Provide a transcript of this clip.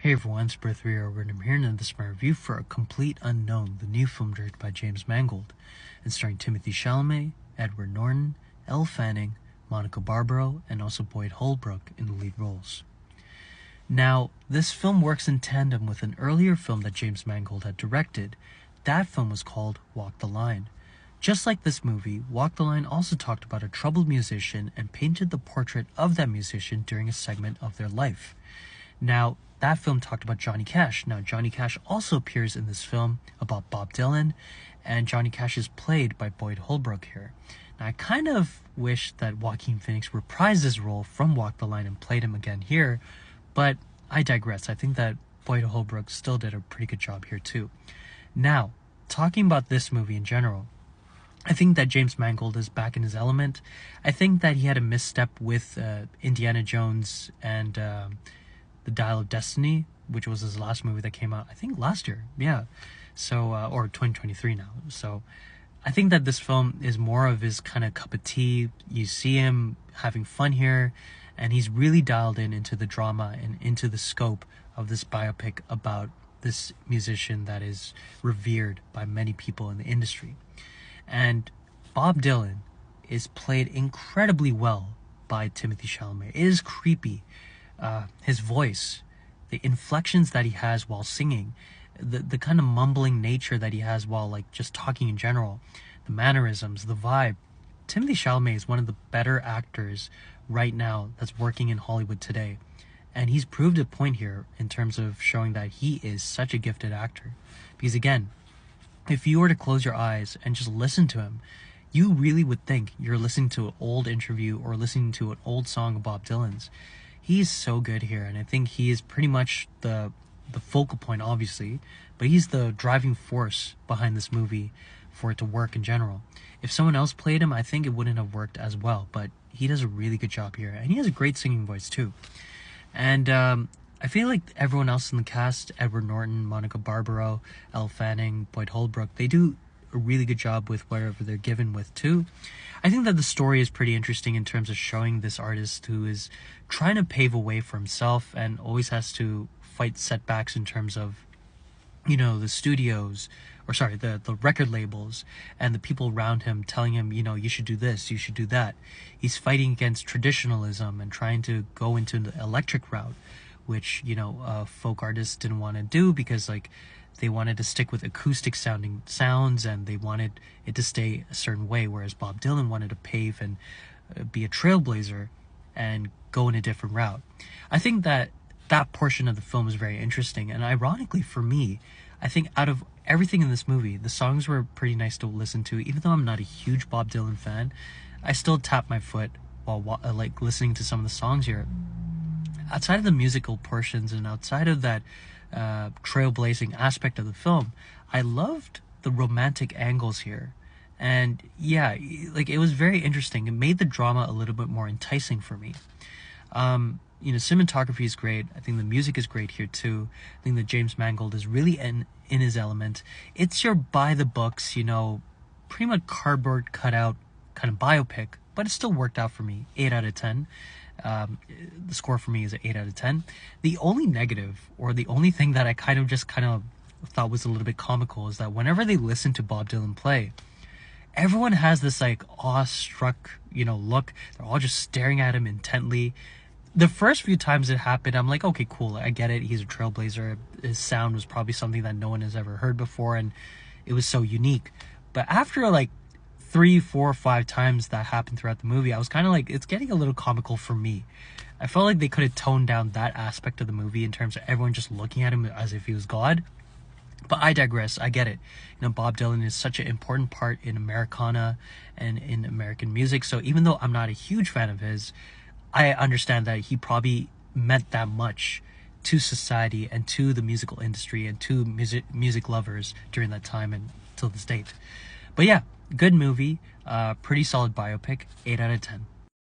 Hey everyone, it's Birth Over, and I'm here in this my review for A Complete Unknown, the new film directed by James Mangold, and starring Timothy Chalamet, Edward Norton, Elle Fanning, Monica Barbaro, and also Boyd Holbrook in the lead roles. Now, this film works in tandem with an earlier film that James Mangold had directed. That film was called Walk the Line. Just like this movie, Walk the Line also talked about a troubled musician and painted the portrait of that musician during a segment of their life. Now, that film talked about Johnny Cash. Now, Johnny Cash also appears in this film about Bob Dylan, and Johnny Cash is played by Boyd Holbrook here. Now, I kind of wish that Joaquin Phoenix reprised his role from Walk the Line and played him again here, but I digress. I think that Boyd Holbrook still did a pretty good job here too. Now, talking about this movie in general, I think that James Mangold is back in his element. I think that he had a misstep with Indiana Jones and The Dial of Destiny, which was his last movie that came out, I think, last year. Yeah. So, or 2023 now. So, I think that this film is more of his kind of cup of tea. You see him having fun here, and he's really dialed into the drama and into the scope of this biopic about this musician that is revered by many people in the industry. And Bob Dylan is played incredibly well by Timothy Chalamet. It is creepy. His voice, the inflections that he has while singing, the kind of mumbling nature that he has while like just talking in general, the mannerisms, the vibe. Timothy Chalamet is one of the better actors right now that's working in Hollywood today. And he's proved a point here in terms of showing that he is such a gifted actor. Because again, if you were to close your eyes and just listen to him, you really would think you're listening to an old interview or listening to an old song of Bob Dylan's. He's so good here, and I think he is pretty much the focal point, obviously, but he's the driving force behind this movie for it to work in general. If someone else played him, I think it wouldn't have worked as well, but he does a really good job here, and he has a great singing voice too. And I feel like everyone else in the cast, Edward Norton, Monica Barbaro, Elle Fanning, Boyd Holbrook, they do a really good job with whatever they're given with too. I think that the story is pretty interesting in terms of showing this artist who is trying to pave a way for himself and always has to fight setbacks in terms of, the studios, or sorry, the record labels and the people around him telling him, you should do this, you should do that. He's fighting against traditionalism and trying to go into the electric route, which, folk artists didn't want to do because, they wanted to stick with acoustic sounding sounds and they wanted it to stay a certain way, whereas Bob Dylan wanted to pave and be a trailblazer and go in a different route. I think that portion of the film is very interesting, and ironically for me, I think out of everything in this movie, the songs were pretty nice to listen to. Even though I'm not a huge Bob Dylan fan, I still tap my foot while listening to some of the songs here. Outside of the musical portions and outside of that trailblazing aspect of the film, I loved the romantic angles here. And yeah, it was very interesting. It made the drama a little bit more enticing for me. Cinematography is great. I think the music is great here too. I think that James Mangold is really in his element. It's your by the books, pretty much cardboard cutout kind of biopic, but it still worked out for me. 8 out of 10. The score for me is an 8 out of 10. The only negative, or the only thing that I kind of thought was a little bit comical, is that whenever they listen to Bob Dylan play, everyone has this awestruck, look. They're all just staring at him intently. The first few times it happened, I'm like, okay, cool, I get it. He's a trailblazer. His sound was probably something that no one has ever heard before, and it was so unique. But after 3, 4, 5 times that happened throughout the movie, I was kind of it's getting a little comical for me. I felt like they could have toned down that aspect of the movie in terms of everyone just looking at him as if he was God. But I digress. I get it. Bob Dylan is such an important part in Americana and in American music. So even though I'm not a huge fan of his, I understand that he probably meant that much to society and to the musical industry and to music lovers during that time and till this date. But yeah, good movie, pretty solid biopic, 8 out of 10.